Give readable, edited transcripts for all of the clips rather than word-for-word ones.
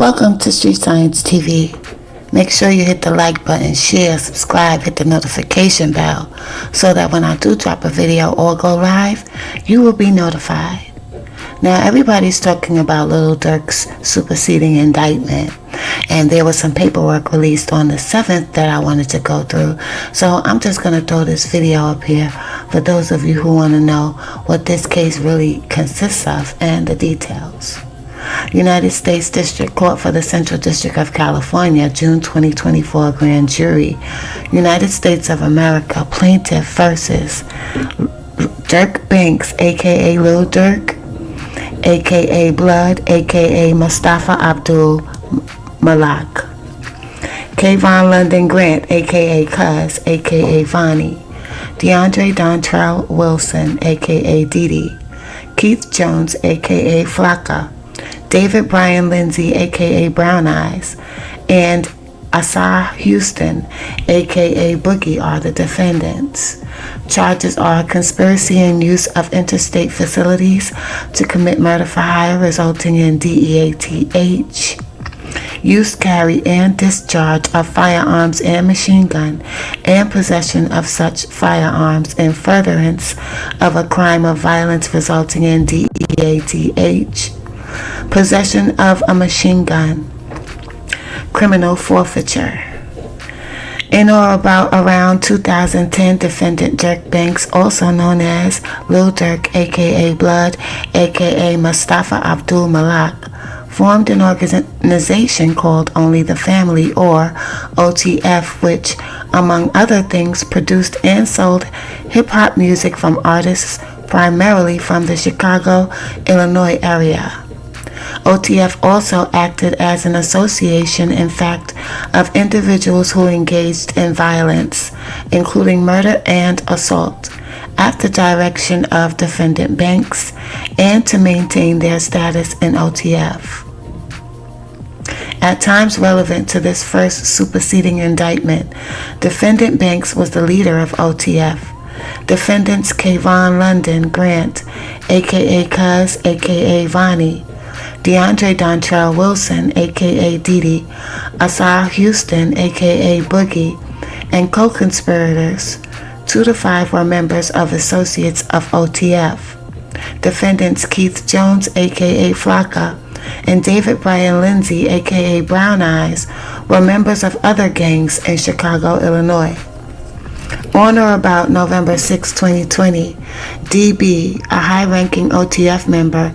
Welcome to Street Science TV. Make sure you hit the like button, share, subscribe, hit the notification bell so that when I do drop a video or go live, you will be notified. Now everybody's talking about Lil Durk's Superseding Indictment, and there was some paperwork released on the 7th that I wanted to go through. So I'm just going to throw this video up here for those of you who want to know what this case really consists of and the details. United States District Court for the Central District of California, June 2024 Grand Jury. United States of America, Plaintiff versus Durk Banks, aka Lil Durk, aka Blood, aka Mustafa Abdul Malak. Kayvon London Grant, aka Cuz, aka Vonnie. DeAndre Dontrell Wilson, aka Didi. Keith Jones, aka Flocka. David Brian Lindsay, aka Brown Eyes, and Asar Houston, aka Boogie, are the defendants. Charges are conspiracy and use of interstate facilities to commit murder for hire resulting in DEATH, use, carry, and discharge of firearms and machine gun, and possession of such firearms in furtherance of a crime of violence resulting in DEATH. Possession of a machine gun, criminal forfeiture. In or about around 2010, defendant Durk Banks, also known as Lil Durk, aka Blood, aka Mustafa Abdul Malak, formed an organization called Only the Family, or OTF, which, among other things, produced and sold hip-hop music from artists primarily from the Chicago, Illinois area. OTF also acted as an association, in fact, of individuals who engaged in violence, including murder and assault, at the direction of defendant Banks, and to maintain their status in OTF. At times relevant to this first superseding indictment, defendant Banks was the leader of OTF. Defendants Kayvon London Grant, aka Cuz, aka Vonnie, DeAndre Dontrell Wilson, aka Didi, Asar Houston, aka Boogie, and co-conspirators, 2 to 5 were members of Associates of OTF. Defendants Keith Jones, aka Flocka, and David Brian Lindsay, aka Brown Eyes, were members of other gangs in Chicago, Illinois. On or about November 6, 2020, DB, a high-ranking OTF member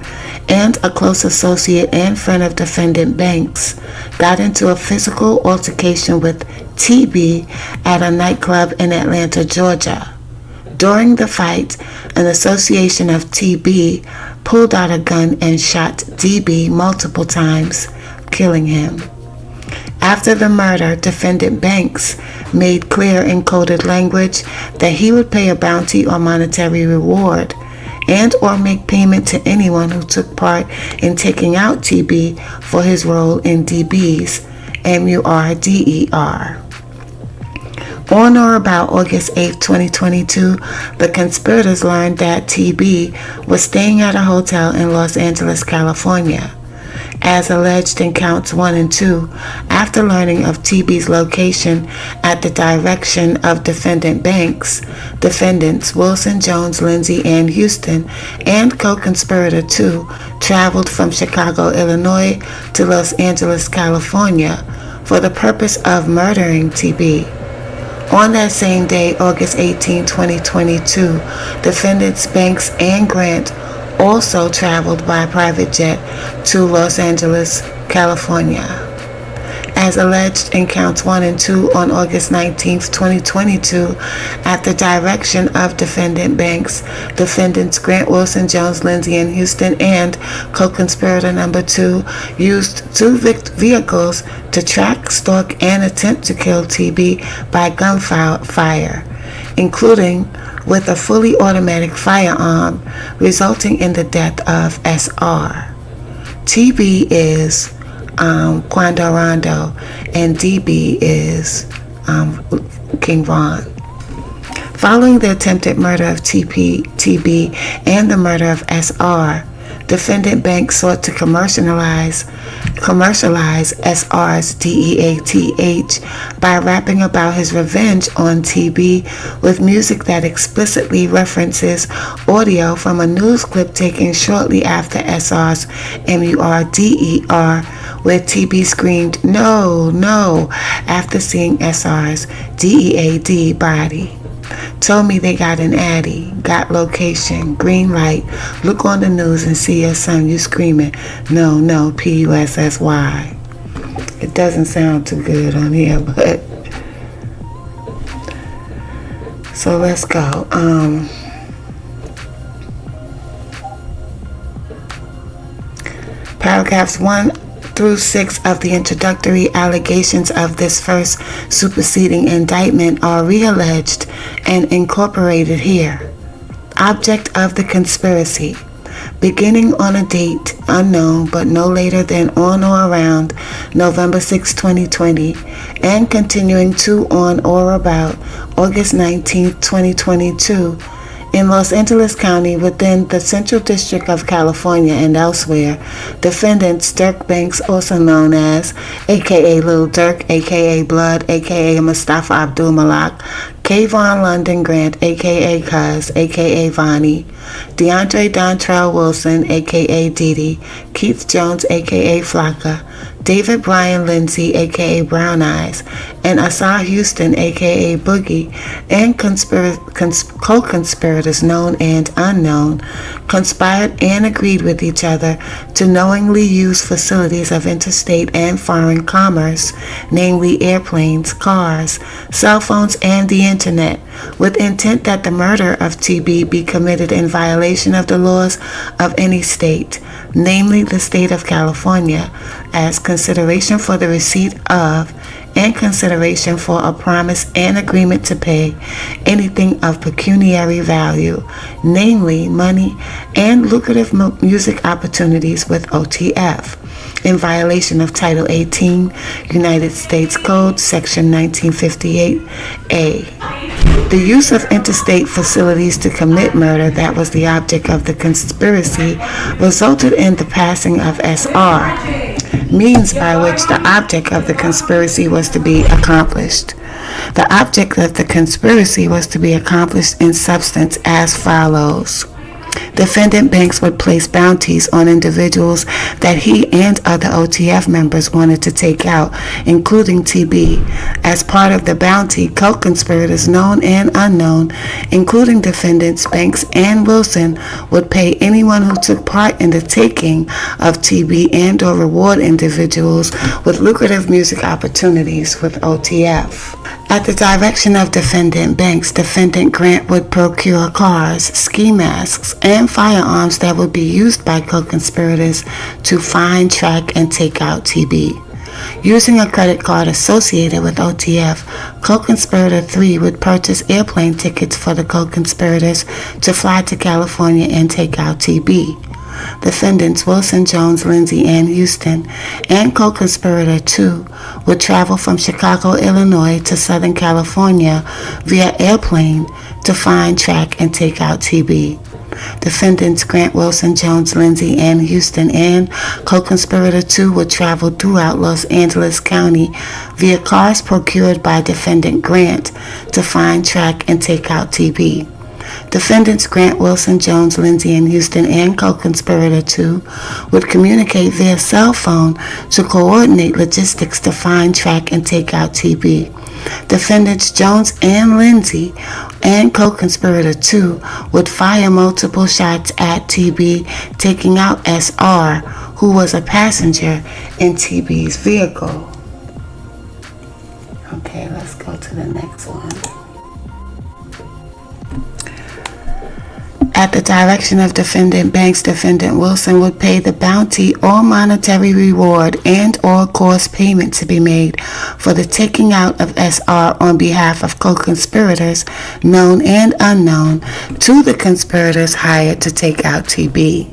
and a close associate and friend of defendant Banks, got into a physical altercation with TB at a nightclub in Atlanta, Georgia. During the fight, an association of TB pulled out a gun and shot DB multiple times, killing him. After the murder, defendant Banks made clear in coded language that he would pay a bounty or monetary reward and or make payment to anyone who took part in taking out TB for his role in DB's MURDER. On or about August 8, 2022, the conspirators learned that TB was staying at a hotel in Los Angeles, California. As alleged in counts 1 and 2, after learning of TB's location at the direction of defendant Banks, defendants Wilson, Jones, Lindsay, and Houston, and co-conspirator 2 traveled from Chicago, Illinois to Los Angeles, California for the purpose of murdering TB. On that same day, August 18, 2022, defendants Banks and Grant also traveled by private jet to Los Angeles, California. As alleged in counts 1 and 2, on August 19, 2022, at the direction of defendant Banks, defendants Grant, Wilson, Jones, Lindsay, and Houston, and co-conspirator number 2 used 2 vehicles to track, stalk, and attempt to kill TB by gunfire, including with a fully automatic firearm, resulting in the death of SR. TB is Quando Rondo, and DB is King Von. Following the attempted murder of TB and the murder of SR, Defendant Bank sought to commercialize SR's DEATH by rapping about his revenge on TB with music that explicitly references audio from a news clip taken shortly after SR's MURDER, where TB screamed, "No, no," after seeing SR's DEAD body. Told me they got an addy, got location, green light, look on the news and see your son, you screaming, "No, no, PUSSY." It doesn't sound too good on here, but so let's go. Paragraphs 1 through 6 of the introductory allegations of this first superseding indictment are realleged and incorporated here. Object of the conspiracy. Beginning on a date unknown but no later than on or around November 6, 2020, and continuing to on or about August 19, 2022, in Los Angeles County within the Central District of California and elsewhere, defendants Durk Banks, also known as aka Lil Durk, aka Blood, aka Mustafa Abdul Malak, Kayvon London Grant, aka Cuz, aka Vonnie, DeAndre Dontrell Wilson, aka Didi, Keith Jones, aka Flocka, David Brian Lindsay, aka Brown Eyes, and Asar Houston, aka Boogie, and co-conspirators known and unknown, conspired and agreed with each other to knowingly use facilities of interstate and foreign commerce, namely airplanes, cars, cell phones, and the internet, with intent that the murder of TB be committed in violation of the laws of any state, namely the state of California, as consideration for the receipt of and consideration for a promise and agreement to pay anything of pecuniary value, namely money and lucrative music opportunities with OTF, in violation of Title 18, United States Code, Section 1958A. The use of interstate facilities to commit murder that was the object of the conspiracy resulted in the passing of SR, means by which the object of the conspiracy was to be accomplished. The object of the conspiracy was to be accomplished in substance as follows. Defendant Banks would place bounties on individuals that he and other OTF members wanted to take out, including TB. As part of the bounty, co-conspirators known and unknown, including defendants Banks and Wilson, would pay anyone who took part in the taking of TB and or reward individuals with lucrative music opportunities with OTF. At the direction of Defendant Banks, Defendant Grant would procure cars, ski masks, and firearms that would be used by co-conspirators to find, track, and take out TB. Using a credit card associated with OTF, co-conspirator 3 would purchase airplane tickets for the co-conspirators to fly to California and take out TB. Defendants Wilson, Jones, Lindsay, and Houston, and co-conspirator 2 would travel from Chicago, Illinois to Southern California via airplane to find, track, and take out TB. Defendants Grant, Wilson, Jones, Lindsay, and Houston, and co-conspirator 2 would travel throughout Los Angeles County via cars procured by Defendant Grant to find, track, and take out TB. Defendants Grant, Wilson, Jones, Lindsay, and Houston, and co-conspirator 2 would communicate via cell phone to coordinate logistics to find, track, and take out TB. Defendants Jones and Lindsay and co-conspirator 2 would fire multiple shots at TB, taking out SR, who was a passenger in TB's vehicle. Okay, let's go to the next one. At the direction of Defendant Banks, Defendant Wilson would pay the bounty or monetary reward and or cause payment to be made for the taking out of SR on behalf of co-conspirators, known and unknown, to the conspirators hired to take out TB.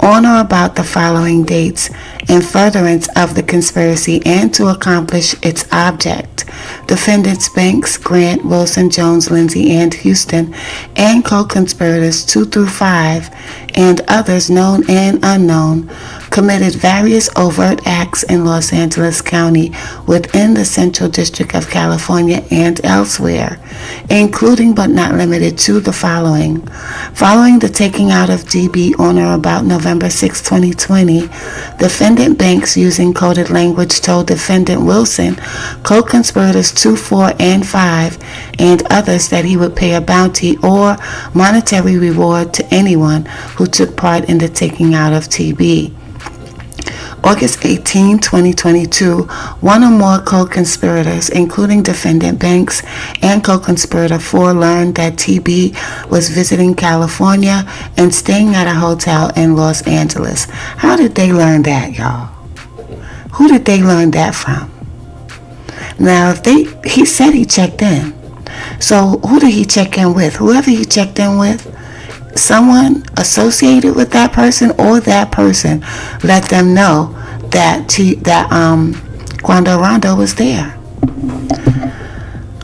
On or about the following dates, in furtherance of the conspiracy and to accomplish its object, Defendants Banks, Grant, Wilson, Jones, Lindsay, and Houston, and co-conspirators 2 through 5, and others known and unknown, committed various overt acts in Los Angeles County within the Central District of California and elsewhere, including but not limited to the following. Following the taking out of DB on or about November 6, 2020, Defendant Banks, using coded language, told Defendant Wilson, co-conspirators 2, 4, and 5, and others that he would pay a bounty or monetary reward to anyone who took part in the taking out of TB. August 18, 2022, one or more co-conspirators, including Defendant Banks and co-conspirator 4, learned that TB was visiting California and staying at a hotel in Los Angeles. How did they learn that, y'all? Who did they learn that from? Now, he said he checked in. So who did he check in with? Whoever he checked in with, someone associated with that person, or that person let them know that Quando Rondo was there.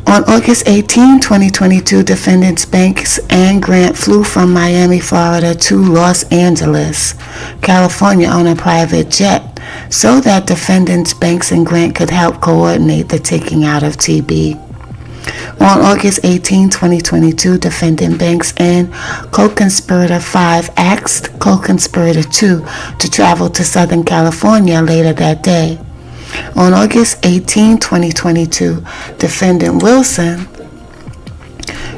On August 18, 2022, Defendants Banks and Grant flew from Miami, Florida to Los Angeles, California on a private jet so that Defendants Banks and Grant could help coordinate the taking out of TB. On August 18, 2022, Defendant Banks and co-conspirator 5 asked co-conspirator 2 to travel to Southern California later that day. On August 18, 2022, Defendant Wilson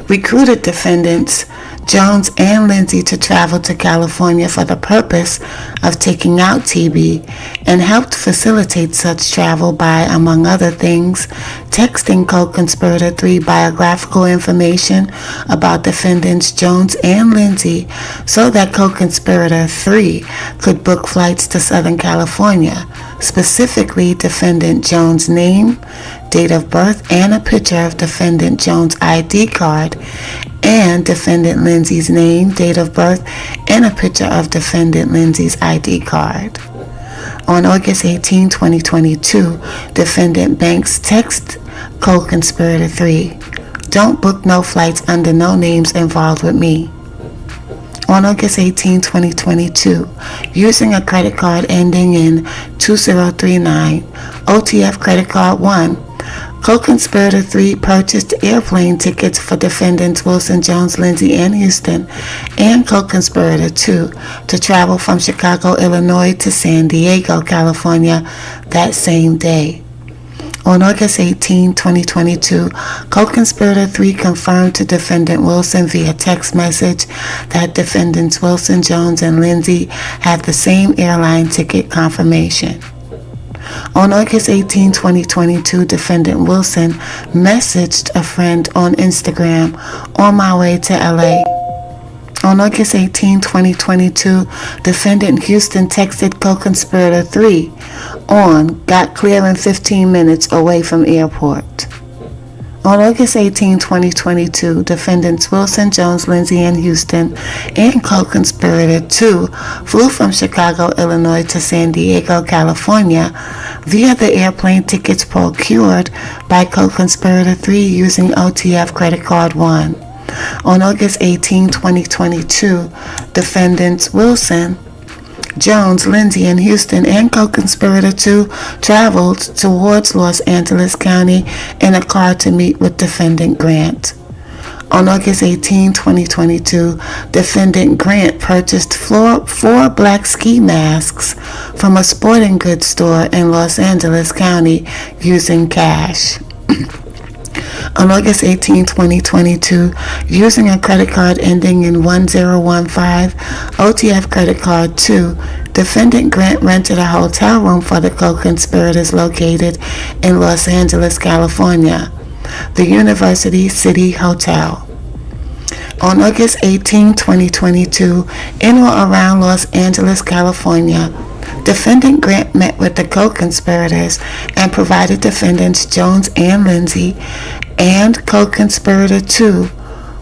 recruited defendants Jones and Lindsay to travel to California for the purpose of taking out TB, and helped facilitate such travel by, among other things, texting co-conspirator 3 biographical information about defendants Jones and Lindsay so that co-conspirator 3 could book flights to Southern California, specifically defendant Jones' name, date of birth, and a picture of defendant Jones' ID card, and defendant Lindsay's name, date of birth, and a picture of defendant Lindsay's ID card. On August 18, 2022, Defendant Banks texted co-conspirator 3, "Don't book no flights under no names involved with me." On August 18, 2022, using a credit card ending in 2039, OTF credit card 1, co-conspirator 3 purchased airplane tickets for defendants Wilson, Jones, Lindsay, and Houston, and co-conspirator 2 to travel from Chicago, Illinois to San Diego, California that same day. On August 18, 2022, co-conspirator 3 confirmed to defendant Wilson via text message that defendants Wilson, Jones, and Lindsay had the same airline ticket confirmation. On August 18, 2022, defendant Wilson messaged a friend on Instagram, "On my way to LA." On August 18, 2022, defendant Houston texted co-conspirator 3 on "Got clear in 15 minutes away from airport." On August 18, 2022, defendants Wilson, Jones, Lindsay, and Houston and co-conspirator 2 flew from Chicago, Illinois to San Diego, California via the airplane tickets procured by co-conspirator 3 using OTF credit card 1. On August 18, 2022, defendants Wilson, Jones, Lindsay, and Houston and co-conspirator 2 traveled towards Los Angeles County in a car to meet with defendant Grant. On August 18, 2022, defendant Grant purchased 4 black ski masks from a sporting goods store in Los Angeles County using cash. On August 18, 2022, using a credit card ending in 1015, OTF credit card 2, defendant Grant rented a hotel room for the co-conspirators located in Los Angeles, California, the University City Hotel. On August 18, 2022, in or around Los Angeles, California, defendant Grant met with the co-conspirators and provided defendants Jones and Lindsay and co-conspirator 2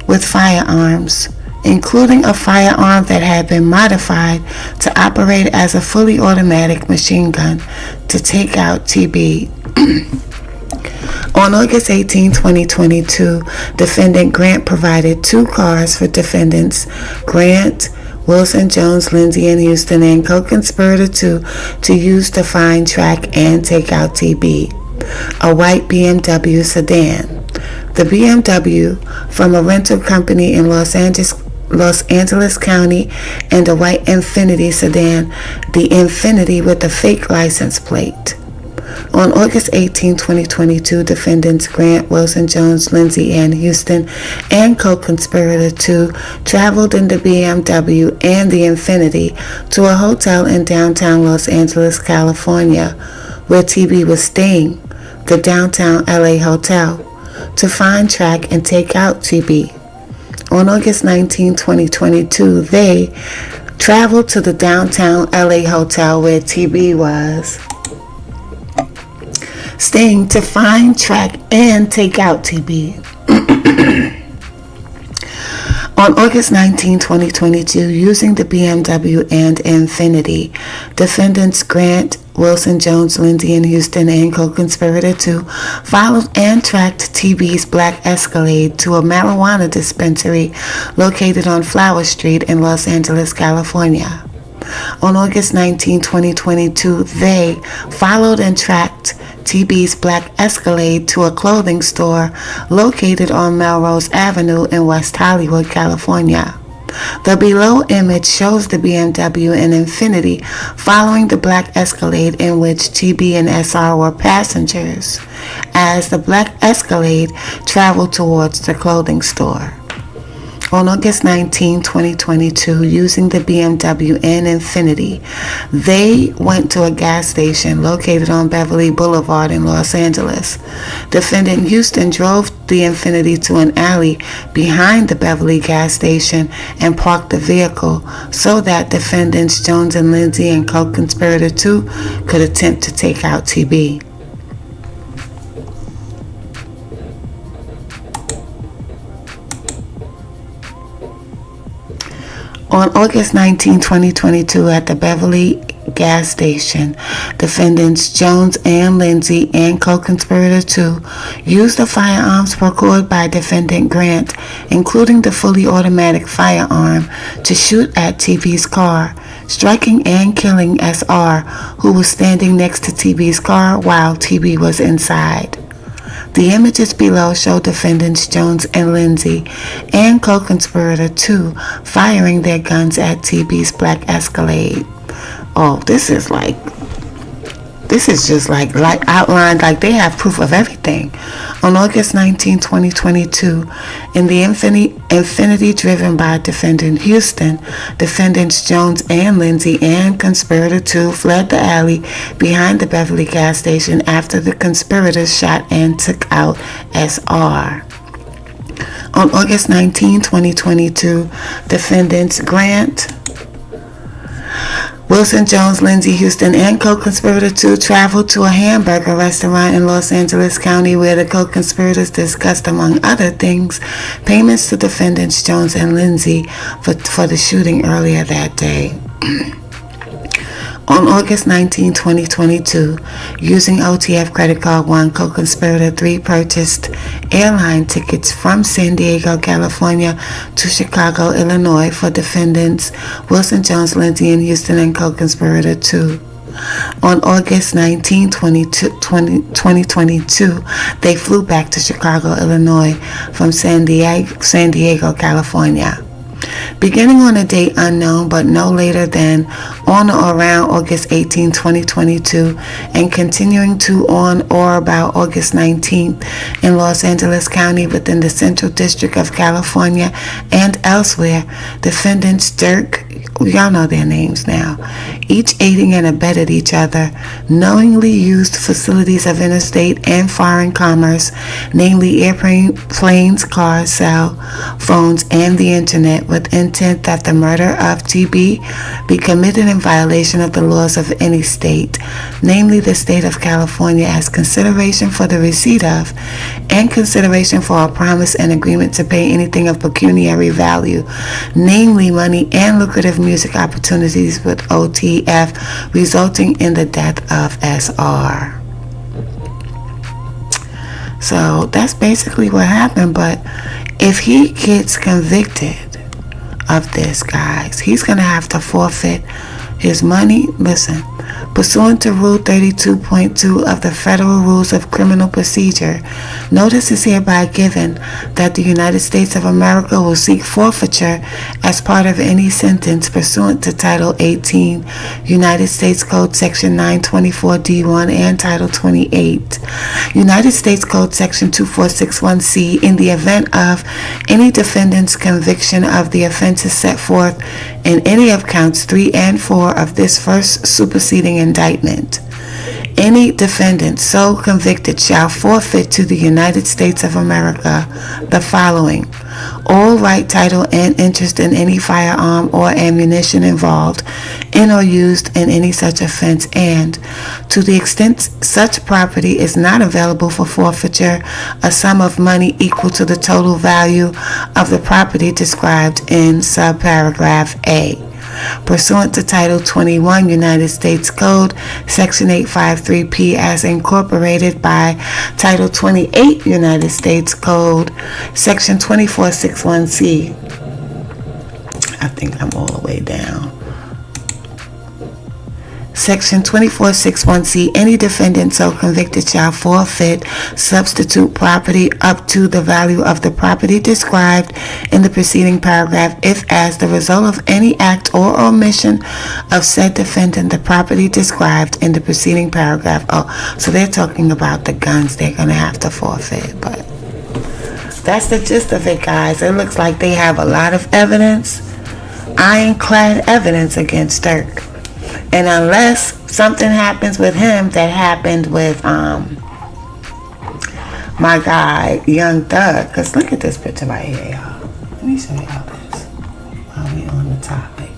with firearms, including a firearm that had been modified to operate as a fully automatic machine gun to take out TB. On August 18, 2022, Defendant Grant provided 2 cars for defendants Grant, Wilson, Jones, Lindsay, and Houston, and co-conspirator 2 to use to find, track, and take out TB, a white BMW sedan. The BMW from a rental company in Los Angeles County, and a white Infiniti sedan, the Infiniti with a fake license plate. On August 18, 2022, defendants Grant, Wilson, Jones, Lindsay, and Houston, and co-conspirator 2 traveled in the BMW and the Infiniti to a hotel in downtown Los Angeles, California, where TB was staying, the Downtown LA Hotel, to find, track, and take out TB. On August 19, 2022, they traveled to the Downtown LA Hotel where TB was staying to find, track, and take out TB. On August 19, 2022, using the BMW and Infiniti, defendants Grant, Wilson, Jones, Lindsay, and Houston, and co-conspirator 2 followed and tracked TB's black Escalade to a marijuana dispensary located on Flower Street in Los Angeles, California. On August 19, 2022, they followed and tracked TB's black Escalade to a clothing store located on Melrose Avenue in West Hollywood, California. The below image shows the BMW and Infiniti following the black Escalade in which TB and SR were passengers, as the black Escalade traveled towards the clothing store. On August 19, 2022, using the BMW and Infiniti, they went to a gas station located on Beverly Boulevard in Los Angeles. Defendant Houston drove the Infiniti to an alley behind the Beverly gas station and parked the vehicle so that defendants Jones and Lindsay and co-conspirator 2 could attempt to take out TB. On August 19, 2022, at the Beverly gas station, defendants Jones and Lindsay and co-conspirator 2 used the firearms procured by defendant Grant, including the fully automatic firearm, to shoot at TB's car, striking and killing SR, who was standing next to TB's car while TB was inside. The images below show defendants Jones and Lindsay and co-conspirator 2 firing their guns at TB's black Escalade. Oh, this is just like outlined, like they have proof of everything. On August 19, 2022, in the Infiniti driven by defendant Houston, defendants Jones and Lindsay and conspirator 2 fled the alley behind the Beverly gas station after the conspirators shot and took out SR. On August 19, 2022, defendants Grant, Wilson, Jones, Lindsay, Houston, and co-conspirator 2 traveled to a hamburger restaurant in Los Angeles County where the co-conspirators discussed, among other things, payments to defendants Jones and Lindsay for the shooting earlier that day. On August 19, 2022, using OTF Credit Card 1, co-conspirator 3 purchased airline tickets from San Diego, California to Chicago, Illinois for defendants Wilson, Jones, Lindsay, and Houston, and co-conspirator 2. On August 19, 2022, they flew back to Chicago, Illinois from San Diego, California. Beginning on a date unknown but no later than on or around August 18, 2022, and continuing to on or about August 19th in Los Angeles County within the Central District of California and elsewhere, defendants Durk, y'all know their names now, each aiding and abetted each other, knowingly used facilities of interstate and foreign commerce, namely airplanes, cars, cell phones, and the internet, with intent that the murder of TB be committed in violation of the laws of any state, namely the state of California, as consideration for the receipt of and consideration for a promise and agreement to pay anything of pecuniary value, namely money and lucrative music opportunities with OTF, resulting in the death of SR. So that's basically what happened. But if he gets convicted of this, guys, he's going to have to forfeit his money. Listen, pursuant to Rule 32.2 of the Federal Rules of Criminal Procedure, notice is hereby given that the United States of America will seek forfeiture as part of any sentence pursuant to Title 18, United States Code Section 924D1 and Title 28, United States Code Section 2461C in the event of any defendant's conviction of the offenses set forth in any of counts 3 and 4 of this first superseding indictment. Any defendant so convicted shall forfeit to the United States of America the following: all right, title, and interest in any firearm or ammunition involved in or used in any such offense, and, to the extent such property is not available for forfeiture, a sum of money equal to the total value of the property described in subparagraph A. Pursuant to Title 21 United States Code, Section 853P as incorporated by Title 28 United States Code, Section 2461C. I think I'm all the way down. Section 2461C, any defendant so convicted shall forfeit substitute property up to the value of the property described in the preceding paragraph if, as the result of any act or omission of said defendant, the property described in the preceding paragraph. Oh, so they're talking about the guns they're going to have to forfeit. But that's the gist of it, guys. It looks like they have a lot of evidence, ironclad evidence against Durk. And unless something happens with him that happened with my guy, Young Thug, because look at this picture right here, y'all. Let me show y'all this while we on the topic.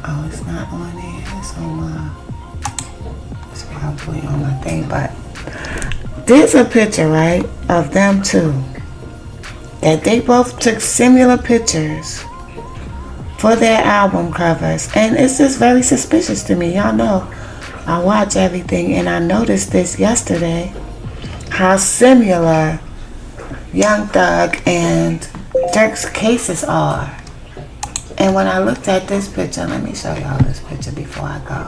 Oh, it's not on there. It's on my, it's probably on my thing, but there's a picture, right, of them two, that they both took similar pictures for their album covers, and it's just very suspicious to me. Y'all know I watch everything, and I noticed this yesterday, how similar Young Thug and Durk's cases are. And when I looked at this picture, let me show y'all this picture before I go.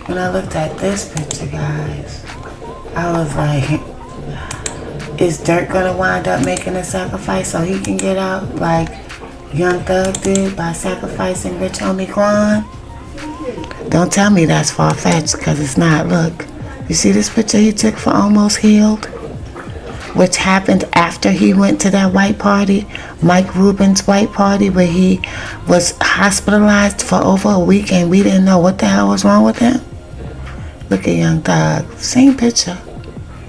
When I looked at this picture, guys, I was like, is Durk gonna wind up making a sacrifice so he can get out like Young Thug did by sacrificing Rich Homie Quan? Don't tell me that's far-fetched, because it's not. Look, you see this picture he took for Almost Healed, which happened after he went to that white party, Mike Rubin's white party, where he was hospitalized for over a week and we didn't know what the hell was wrong with him. Look at Young Thug, same picture.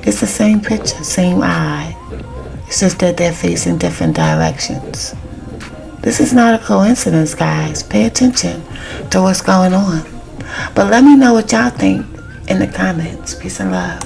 It's the same picture, same eye. It's just that they're facing different directions. This is not a coincidence, guys. Pay attention to what's going on. But let me know what y'all think in the comments. Peace and love.